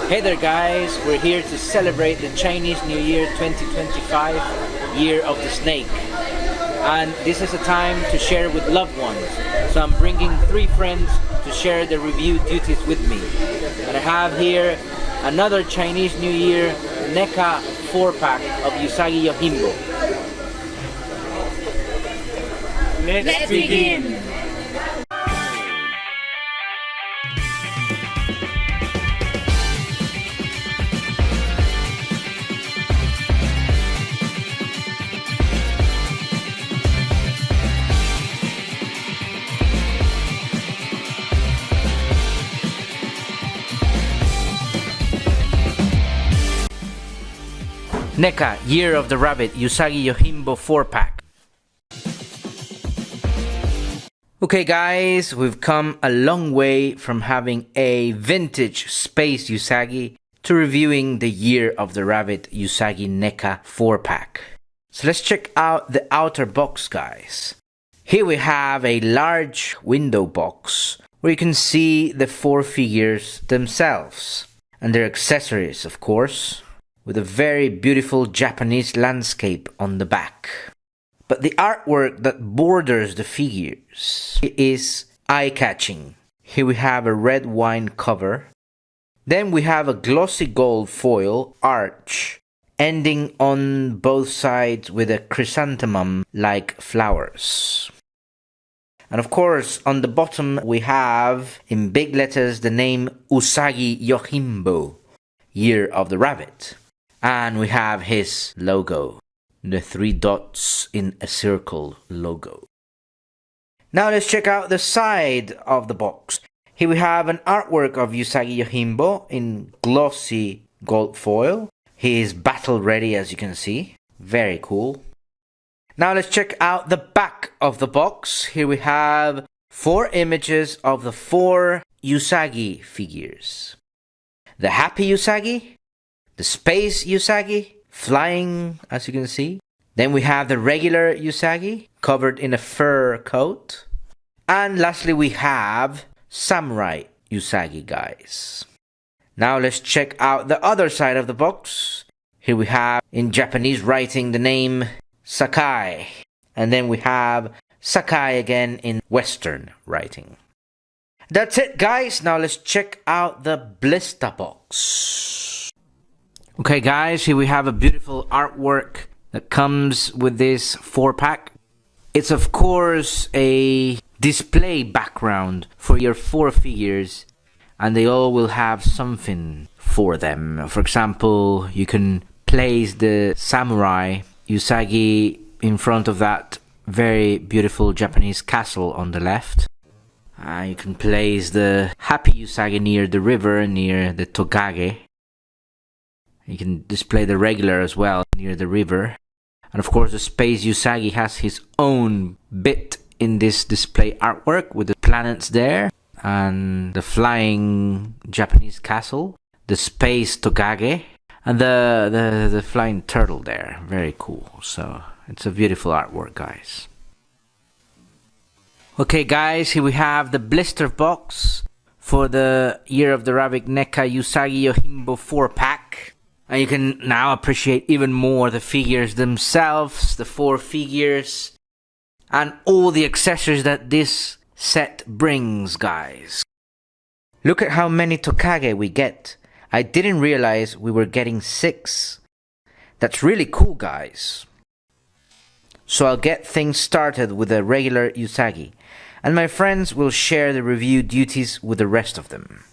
Hey there guys, we're here to celebrate the Chinese New Year 2025, Year of the Snake. And this is a time to share with loved ones. So I'm bringing 3 friends to share the review duties with me. And I have here another Chinese New Year NECA 4-pack of Usagi Yojimbo. Let's begin! NECA Year of the Rabbit Usagi Yojimbo 4-pack. Okay guys, we've come a long way from having a vintage space Usagi to reviewing the Year of the Rabbit Usagi NECA 4-pack. So let's check out the outer box guys. Here we have a large window box where you can see the 4 figures themselves and their accessories of course, with a very beautiful Japanese landscape on the back. But the artwork that borders the figures is eye-catching. Here we have a red wine cover. Then we have a glossy gold foil arch, ending on both sides with a chrysanthemum-like flowers. And of course, on the bottom we have, in big letters, the name Usagi Yojimbo, Year of the Rabbit. And we have his logo, the 3 dots in a circle logo. Now let's check out the side of the box. Here we have an artwork of Usagi Yojimbo in glossy gold foil. He is battle ready as you can see. Very cool. Now let's check out the back of the box. Here we have 4 images of the 4 Usagi figures. The happy Usagi, the space Usagi, flying as you can see. Then we have the regular Usagi, covered in a fur coat. And lastly we have samurai Usagi guys. Now let's check out the other side of the box. Here we have in Japanese writing the name Sakai. And then we have Sakai again in Western writing. That's it guys, now let's check out the blister box. Okay guys, here we have a beautiful artwork that comes with this 4-pack. It's of course a display background for your 4 figures, and they all will have something for them. For example, you can place the samurai Usagi in front of that very beautiful Japanese castle on the left. You can place the happy Usagi near the river, near the Tokage. You can display the regular as well near the river. And of course the space Usagi has his own bit in this display artwork with the planets there and the flying Japanese castle, the space Tokage, and the flying turtle there. Very cool. So it's a beautiful artwork guys. Okay guys, here we have the blister box for the Year of the Rabbit NECA Usagi Yojimbo 4-pack. And you can now appreciate even more the figures themselves, the 4 figures, and all the accessories that this set brings, guys. Look at how many Tokage we get. I didn't realize we were getting 6. That's really cool, guys. So I'll get things started with the regular Usagi, and my friends will share the review duties with the rest of them.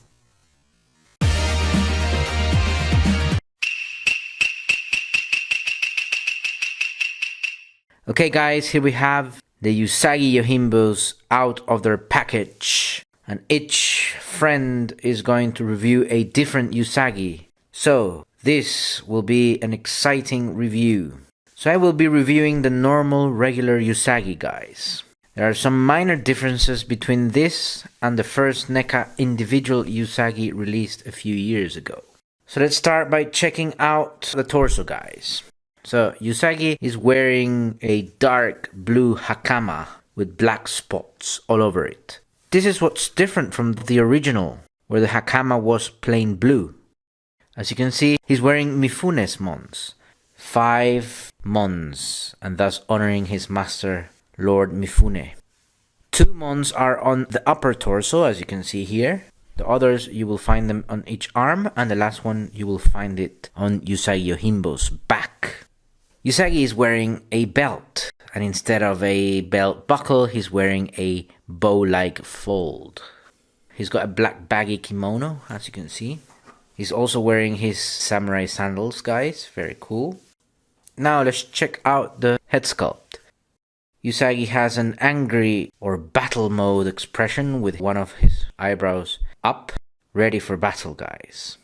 Okay guys, here we have the Usagi Yojimbos out of their package. And each friend is going to review a different Usagi. So, this will be an exciting review. So I will be reviewing the normal regular Usagi guys. There are some minor differences between this and the first NECA individual Usagi released a few years ago. So let's start by checking out the torso guys. So Usagi is wearing a dark blue hakama with black spots all over it. This is what's different from the original, where the hakama was plain blue. As you can see, he's wearing Mifune's mons. 5 mons, and thus honoring his master, Lord Mifune. 2 mons are on the upper torso, as you can see here. The others, you will find them on each arm, and the last one, you will find it on Usagi Yojimbo's back. Usagi is wearing a belt, and instead of a belt buckle, he's wearing a bow-like fold. He's got a black baggy kimono, as you can see. He's also wearing his samurai sandals, guys. Very cool. Now let's check out the head sculpt. Usagi has an angry or battle mode expression with one of his eyebrows up, ready for battle, guys.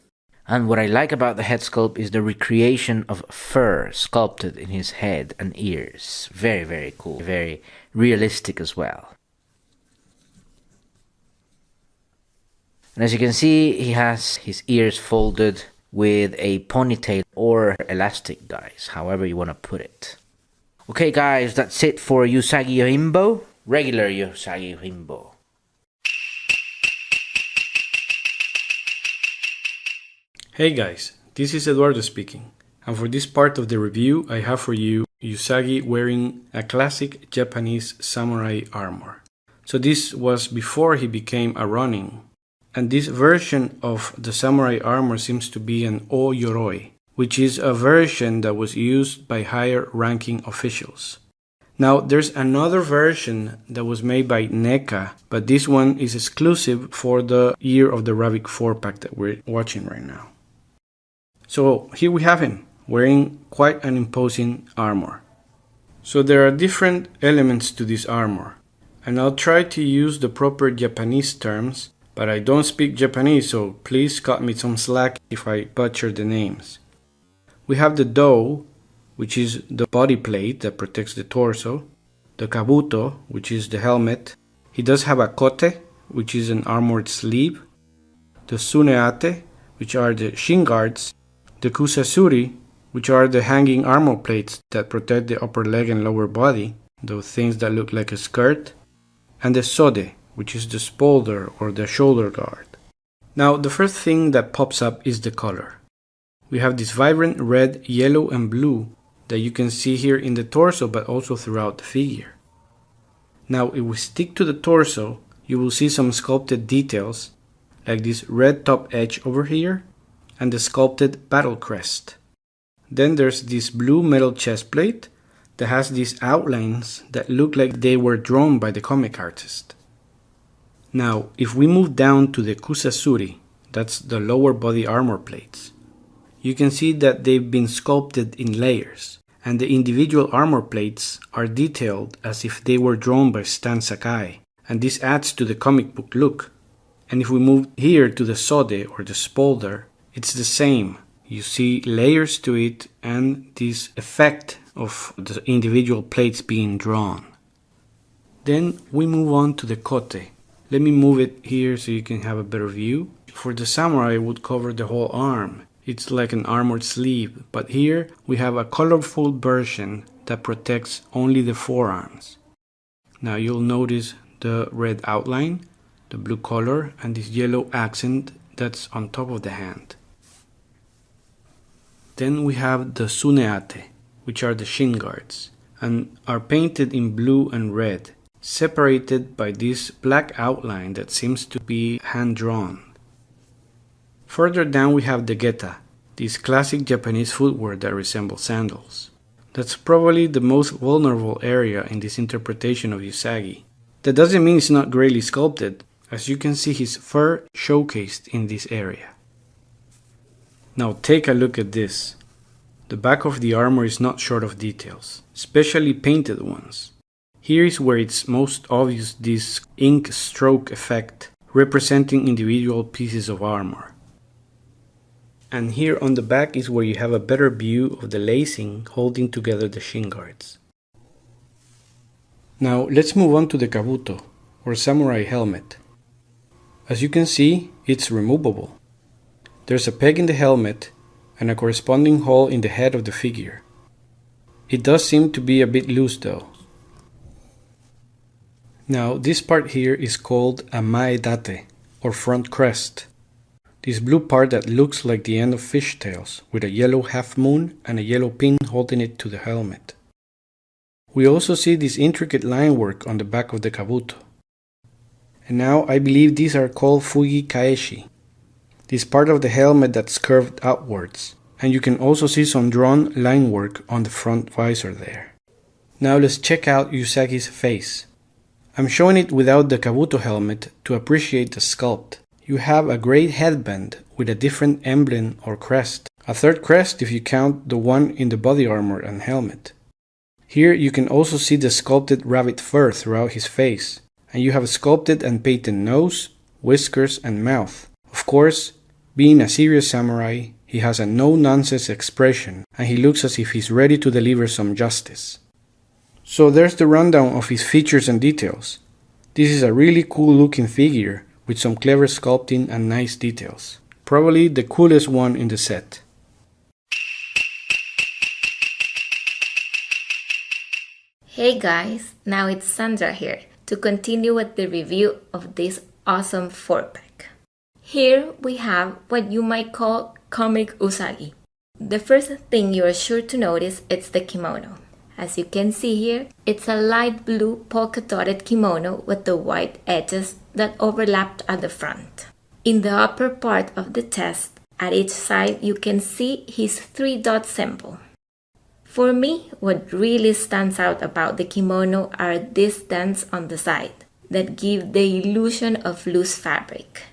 And what I like about the head sculpt is the recreation of fur sculpted in his head and ears. Very, very cool. Very realistic as well. And as you can see, he has his ears folded with a ponytail or elastic, guys, however you want to put it. Okay, guys, that's it for Usagi Yojimbo, regular Usagi Yojimbo. Hey guys, this is Eduardo speaking, and for this part of the review I have for you Usagi wearing a classic Japanese samurai armor. So this was before he became a Ronin, and this version of the samurai armor seems to be an O Yoroi, which is a version that was used by higher ranking officials. Now there's another version that was made by NECA, but this one is exclusive for the Year of the Rabbit 4-pack that we're watching right now. So here we have him, wearing quite an imposing armor. So there are different elements to this armor, and I'll try to use the proper Japanese terms, but I don't speak Japanese, so please cut me some slack if I butcher the names. We have the do, which is the body plate that protects the torso, the kabuto, which is the helmet. He does have a kote, which is an armored sleeve, the suneate, which are the shin guards, the kusasuri, which are the hanging armor plates that protect the upper leg and lower body, those things that look like a skirt, and the sode, which is the spolder or the shoulder guard. Now the first thing that pops up is the color. We have this vibrant red, yellow and blue that you can see here in the torso but also throughout the figure. Now if we stick to the torso, you will see some sculpted details like this red top edge over here and the sculpted battle crest. Then there's this blue metal chest plate that has these outlines that look like they were drawn by the comic artist. Now if we move down to the kusasuri, that's the lower body armor plates, you can see that they've been sculpted in layers, and the individual armor plates are detailed as if they were drawn by Stan Sakai, and this adds to the comic book look. And if we move here to the sode or the spolder, it's the same. You see layers to it and this effect of the individual plates being drawn. Then we move on to the kote. Let me move it here so you can have a better view. For the samurai, it would cover the whole arm. It's like an armored sleeve, but here we have a colorful version that protects only the forearms. Now you'll notice the red outline, the blue color, and this yellow accent that's on top of the hand. Then we have the suneate, which are the shin guards, and are painted in blue and red, separated by this black outline that seems to be hand-drawn. Further down we have the geta, this classic Japanese footwear that resembles sandals. That's probably the most vulnerable area in this interpretation of Usagi. That doesn't mean it's not greatly sculpted, as you can see his fur showcased in this area. Now take a look at this. The back of the armor is not short of details, especially painted ones. Here is where it's most obvious, this ink stroke effect representing individual pieces of armor. And here on the back is where you have a better view of the lacing holding together the shin guards. Now let's move on to the kabuto, or samurai helmet. As you can see, it's removable. There's a peg in the helmet and a corresponding hole in the head of the figure. It does seem to be a bit loose though. Now this part here is called a maedate, or front crest. this blue part that looks like the end of fishtails, with a yellow half moon and a yellow pin holding it to the helmet. We also see this intricate line work on the back of the kabuto. And now I believe these are called fugi kaeshi, this part of the helmet that's curved outwards, and you can also see some drawn line work on the front visor there. Now let's check out Usagi's face. I'm showing it without the kabuto helmet to appreciate the sculpt. You have a great headband with a different emblem or crest, a third crest if you count the one in the body armor and helmet. Here you can also see the sculpted rabbit fur throughout his face, and you have a sculpted and painted nose, whiskers, and mouth. Of course, being a serious samurai, he has a no-nonsense expression, and he looks as if he's ready to deliver some justice. So there's the rundown of his features and details. This is a really cool looking figure with some clever sculpting and nice details. Probably the coolest one in the set. Hey guys, now it's Sandra here to continue with the review of this awesome 4-pack. Here we have what you might call comic Usagi. The first thing you are sure to notice is the kimono. As you can see here, it's a light blue polka-dotted kimono with the white edges that overlapped at the front. In the upper part of the chest, at each side you can see his 3-dot symbol. For me, what really stands out about the kimono are these dents on the side that give the illusion of loose fabric.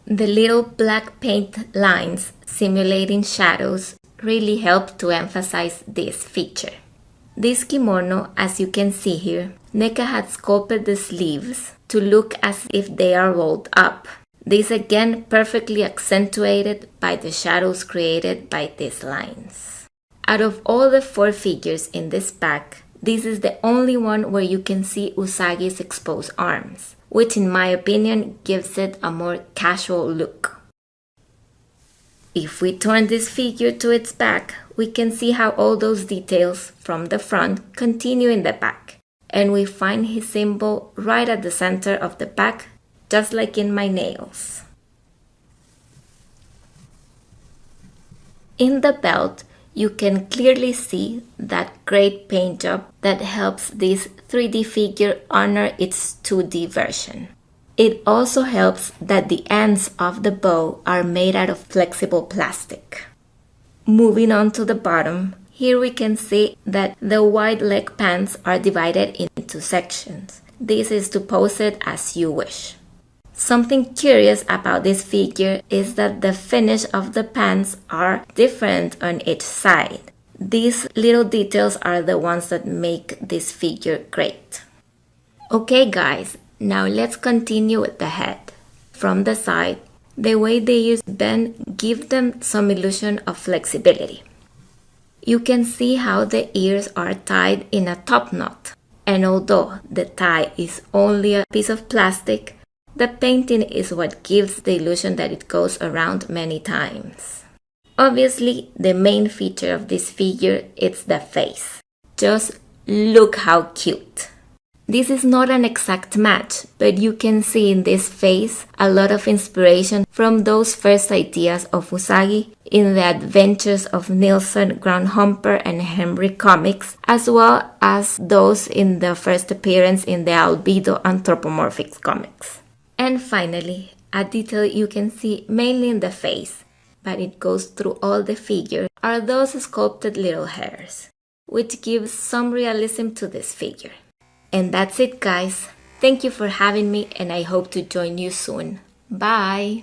The little black paint lines simulating shadows really help to emphasize this feature. This kimono, as you can see here, NECA had sculpted the sleeves to look as if they are rolled up. This again perfectly accentuated by the shadows created by these lines. Out of all the 4 figures in this pack, this is the only one where you can see Usagi's exposed arms, which in my opinion gives it a more casual look. If we turn this figure to its back, we can see how all those details from the front continue in the back, and we find his symbol right at the center of the back, just like in my nails. In the belt, you can clearly see that great paint job that helps this 3D figure honor its 2D version. It also helps that the ends of the bow are made out of flexible plastic. Moving on to the bottom, here we can see that the wide leg pants are divided into sections. This is to pose it as you wish. Something curious about this figure is that the finish of the pants are different on each side. These little details are the ones that make this figure great. Okay guys, now let's continue with the head. From the side, the way they use bend gives them some illusion of flexibility. You can see how the ears are tied in a top knot, and although the tie is only a piece of plastic, the painting is what gives the illusion that it goes around many times. Obviously, the main feature of this figure is the face. Just look how cute! This is not an exact match, but you can see in this face a lot of inspiration from those first ideas of Usagi in the adventures of Nilsson, Groundhopper, and Henry comics, as well as those in the first appearance in the Albedo Anthropomorphics comics. And finally, a detail you can see mainly in the face, but it goes through all the figure, are those sculpted little hairs, which gives some realism to this figure. And that's it guys, thank you for having me and I hope to join you soon. Bye!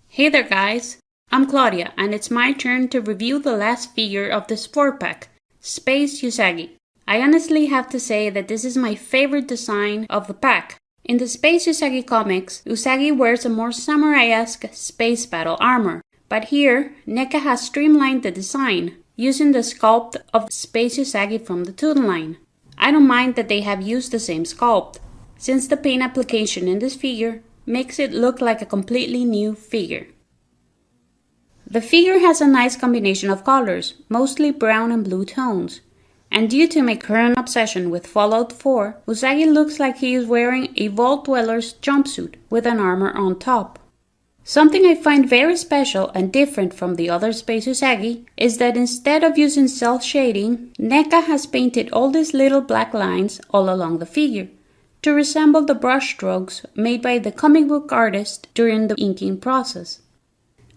Hey there guys, I'm Claudia and it's my turn to review the last figure of this 4-pack, Space Usagi. I honestly have to say that this is my favorite design of the pack. In the Space Usagi comics, Usagi wears a more samurai-esque space battle armor. But here, NECA has streamlined the design, using the sculpt of Space Usagi from the Toon line. I don't mind that they have used the same sculpt, since the paint application in this figure makes it look like a completely new figure. The figure has a nice combination of colors, mostly brown and blue tones. And due to my current obsession with Fallout 4, Usagi looks like he is wearing a Vault Dweller's jumpsuit with an armor on top. Something I find very special and different from the other Space Usagi is that instead of using cel shading, NECA has painted all these little black lines all along the figure to resemble the brush strokes made by the comic book artist during the inking process.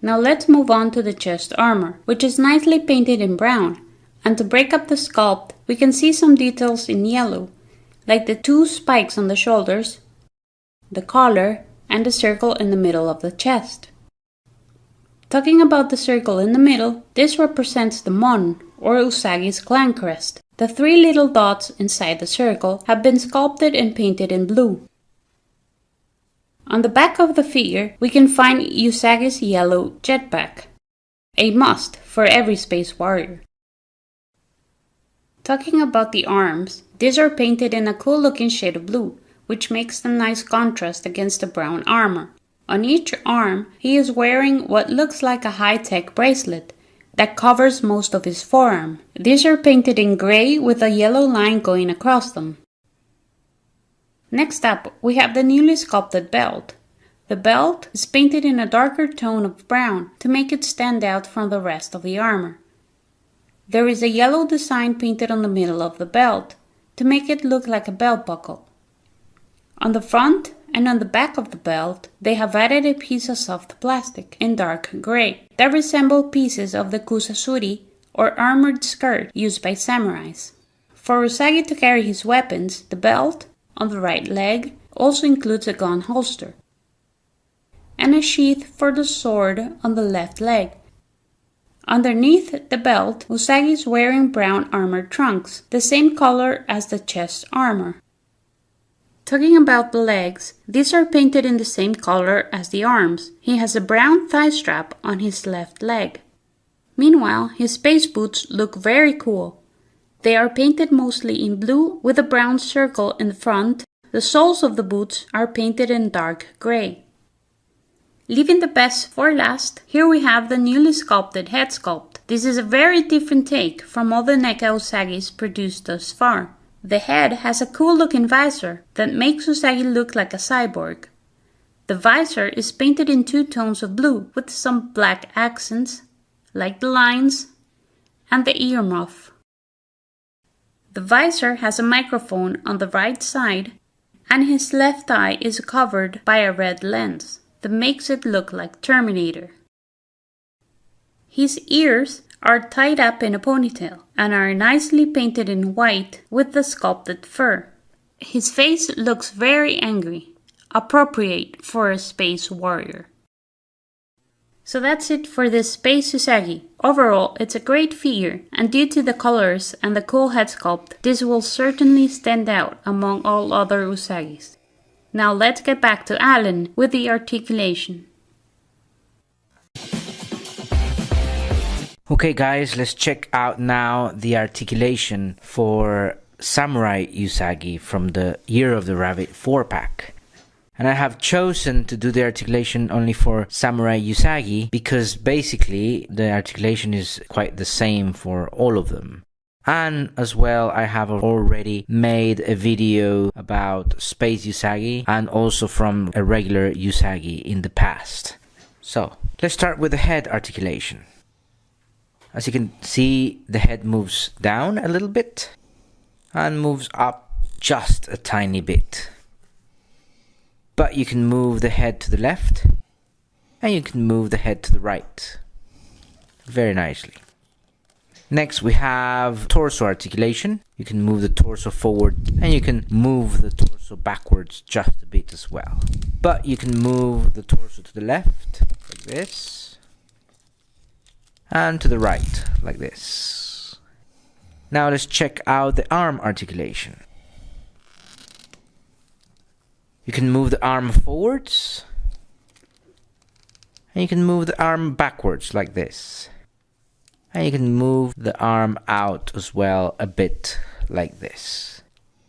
Now let's move on to the chest armor, which is nicely painted in brown. And to break up the sculpt, we can see some details in yellow, like the 2 spikes on the shoulders, the collar, and the circle in the middle of the chest. Talking about the circle in the middle, this represents the Mon, or Usagi's clan crest. The 3 little dots inside the circle have been sculpted and painted in blue. On the back of the figure, we can find Usagi's yellow jetpack, a must for every space warrior. Talking about the arms, these are painted in a cool looking shade of blue, which makes them nice contrast against the brown armor. On each arm, he is wearing what looks like a high-tech bracelet that covers most of his forearm. These are painted in gray with a yellow line going across them. Next up, we have the newly sculpted belt. The belt is painted in a darker tone of brown to make it stand out from the rest of the armor. There is a yellow design painted on the middle of the belt to make it look like a belt buckle. On the front and on the back of the belt, they have added a piece of soft plastic in dark gray that resemble pieces of the kusasuri or armored skirt used by samurais. For Usagi to carry his weapons, the belt on the right leg also includes a gun holster and a sheath for the sword on the left leg. Underneath the belt, Usagi is wearing brown armored trunks, the same color as the chest armor. Talking about the legs, these are painted in the same color as the arms. He has a brown thigh strap on his left leg. Meanwhile, his space boots look very cool. They are painted mostly in blue with a brown circle in the front. The soles of the boots are painted in dark gray. Leaving the best for last, here we have the newly sculpted head sculpt. This is a very different take from all the NECA Usagis produced thus far. The head has a cool looking visor that makes Usagi look like a cyborg. The visor is painted in 2 tones of blue with some black accents, like the lines and the earmuff. The visor has a microphone on the right side, and his left eye is covered by a red lens that makes it look like Terminator. His ears are tied up in a ponytail and are nicely painted in white with the sculpted fur. His face looks very angry, appropriate for a space warrior. So that's it for this Space Usagi. Overall, it's a great figure, and due to the colors and the cool head sculpt, this will certainly stand out among all other Usagis. Now let's get back to Alan with the articulation. Okay guys, let's check out now the articulation for Samurai Usagi from the Year of the Rabbit 4-pack. And I have chosen to do the articulation only for Samurai Usagi because basically the articulation is quite the same for all of them. And as well, I have already made a video about Space Usagi and also from a regular Usagi in the past. So, let's start with the head articulation. As you can see, the head moves down a little bit and moves up just a tiny bit. But you can move the head to the left and you can move the head to the right very nicely. Next we have torso articulation. You can move the torso forward and you can move the torso backwards just a bit as well. But you can move the torso to the left like this and to the right like this. Now let's check out the arm articulation. You can move the arm forwards and you can move the arm backwards like this. And you can move the arm out as well a bit like this.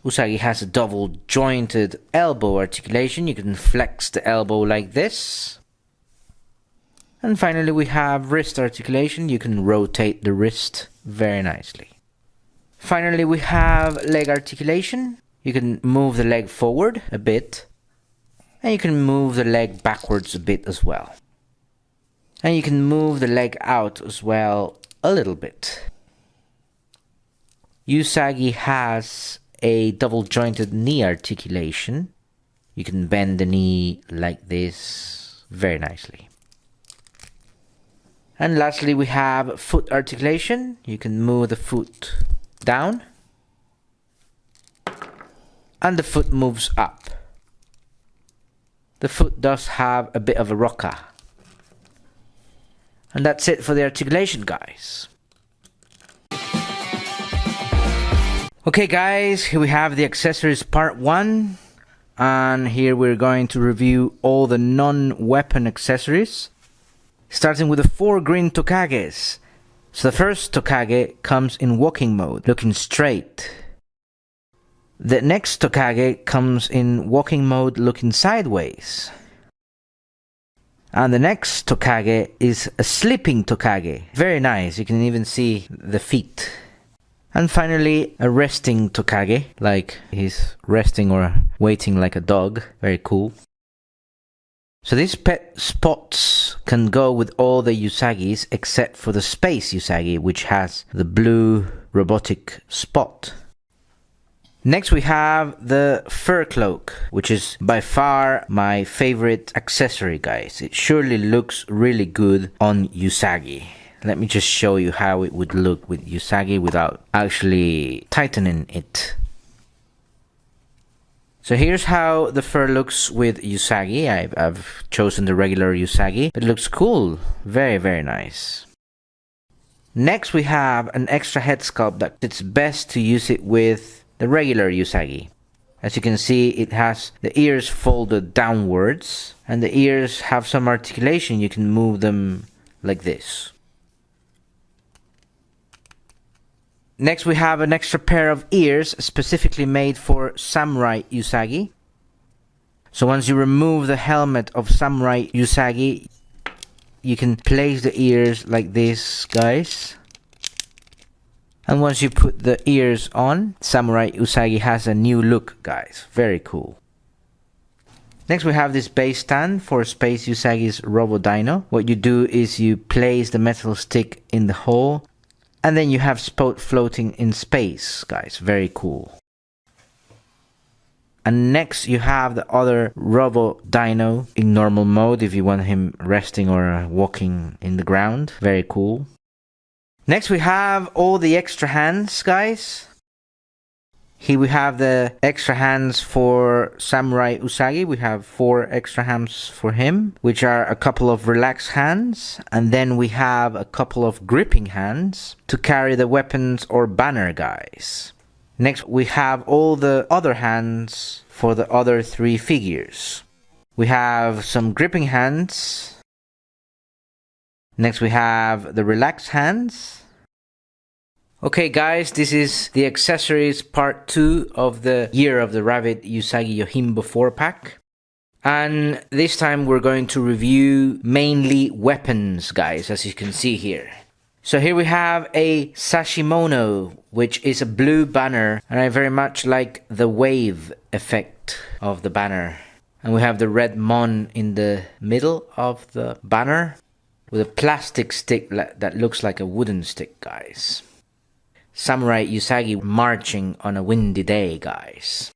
Usagi has a double jointed elbow articulation. You can flex the elbow like this. And finally we have wrist articulation. You can rotate the wrist very nicely. Finally, we have leg articulation. You can move the leg forward a bit, and you can move the leg backwards a bit as well. And you can move the leg out as well a little bit. Usagi has a double jointed knee articulation. You can bend the knee like this very nicely. And lastly, we have foot articulation. You can move the foot down, and the foot moves up. The foot does have a bit of a rocker. And that's it for the articulation, guys. Okay guys, here we have the accessories part 1. And here we're going to review all the non-weapon accessories. Starting with the 4 green tokages. So the first tokage comes in walking mode, looking straight. The next tokage comes in walking mode, looking sideways. And the next tokage is a sleeping tokage. Very nice, you can even see the feet. And finally, a resting tokage, like he's resting or waiting like a dog. Very cool. So these pet spots can go with all the Usagis except for the Space Usagi, which has the blue robotic spot. Next we have the fur cloak, which is by far my favorite accessory, guys. It surely looks really good on Usagi. Let me just show you how it would look with Usagi without actually tightening it. So here's how the fur looks with Usagi. I've chosen the regular Usagi. It looks cool. Very, very nice. Next we have an extra head sculpt that it's best to use it with the regular Usagi. As you can see, it has the ears folded downwards, and the ears have some articulation. You can move them like this. Next we have an extra pair of ears specifically made for Samurai Usagi. So once you remove the helmet of Samurai Usagi, you can place the ears like this, guys. And once you put the ears on, Samurai Usagi has a new look, guys. Very cool. Next we have this base stand for Space Usagi's Robo Dino. What you do is you place the metal stick in the hole, and then you have Spot floating in space, guys. Very cool. And next you have the other Robo Dino in normal mode if you want him resting or walking in the ground. Very cool. Next we have all the extra hands, guys. Here we have the extra hands for Samurai Usagi. We have 4 extra hands for him, which are a couple of relaxed hands. And then we have a couple of gripping hands to carry the weapons or banner, guys. Next we have all the other hands for the other 3 figures. We have some gripping hands. Next we have the relaxed hands. Okay guys, this is the accessories part 2 of the Year of the Rabbit Usagi Yojimbo 4-pack. And this time we're going to review mainly weapons, guys, as you can see here. So here we have a Sashimono, which is a blue banner, and I very much like the wave effect of the banner. And we have the red mon in the middle of the banner with a plastic stick that looks like a wooden stick, guys. Samurai Usagi marching on a windy day, guys.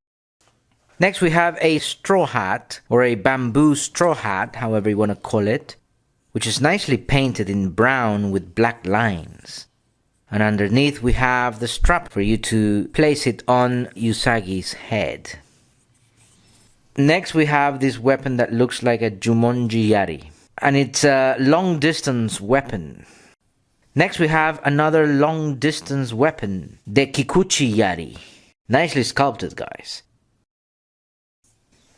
Next we have a straw hat, or a bamboo straw hat, however you want to call it, which is nicely painted in brown with black lines. And underneath we have the strap for you to place it on Usagi's head. Next we have this weapon that looks like a Jumonji Yari, and it's a long distance weapon. Next we have another long distance weapon, the Kikuchi Yari. Nicely sculpted, guys.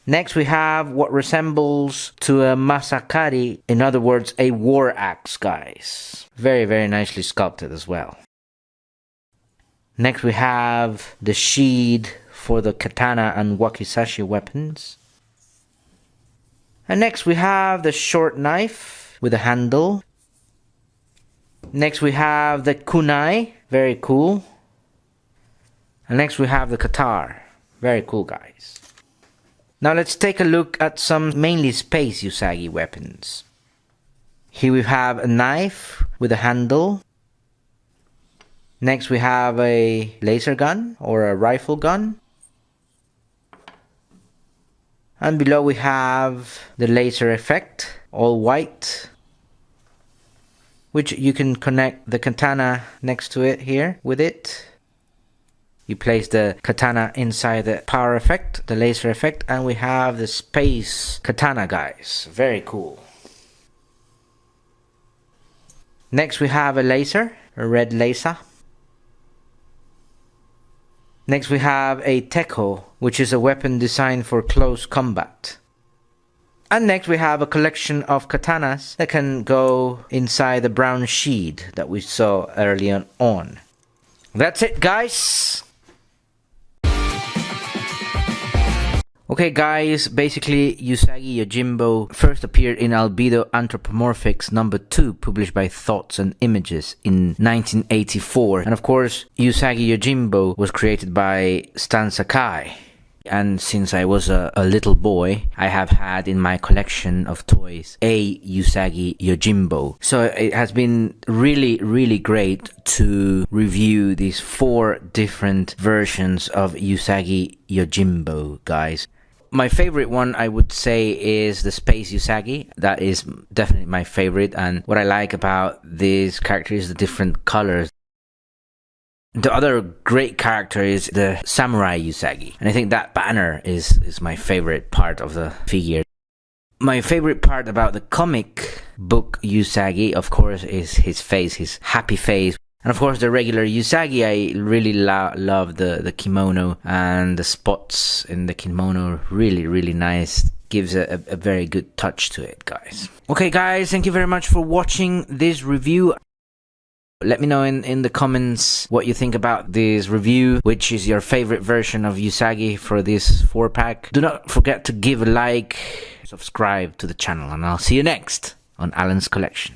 Next we have what resembles to a Masakari, in other words a war axe, guys. Very, very nicely sculpted as well. Next we have the sheath for the katana and wakizashi weapons. And next we have the short knife with a handle. Next we have the kunai, very cool. And next we have the Katar. Very cool, guys. Now let's take a look at some mainly space Usagi weapons. Here we have a knife with a handle. Next we have a laser gun or a rifle gun. And below we have the laser effect, all white, which you can connect the katana next to it here with it. You place the katana inside the power effect, the laser effect, and we have the space katana, guys. Very cool. Next we have a laser, a red laser. Next we have a teko, which is a weapon designed for close combat. And next we have a collection of katanas that can go inside the brown sheet that we saw earlier on. That's it, guys! Okay, guys, basically Usagi Yojimbo first appeared in Albedo Anthropomorphics #2, published by Thoughts and Images in 1984. And of course, Usagi Yojimbo was created by Stan Sakai. And since I was a little boy, I have had in my collection of toys a Usagi Yojimbo. So it has been really great to review these 4 different versions of Usagi Yojimbo, guys. My favorite one, I would say, is the Space Usagi. That is definitely my favorite, and what I like about this character is the different colors. The other great character is the Samurai Usagi, and I think that banner is my favorite part of the figure. My favorite part about the comic book Usagi, of course, is his face, his happy face. And of course the regular Usagi, I really love the kimono, and the spots in the kimono, really nice. Gives a very good touch to it, guys. Okay, guys, thank you very much for watching this review. Let me know in the comments what you think about this review, which is your favorite version of Usagi for this 4-pack. Do not forget to give a like, subscribe to the channel, and I'll see you next on Alan's Collection.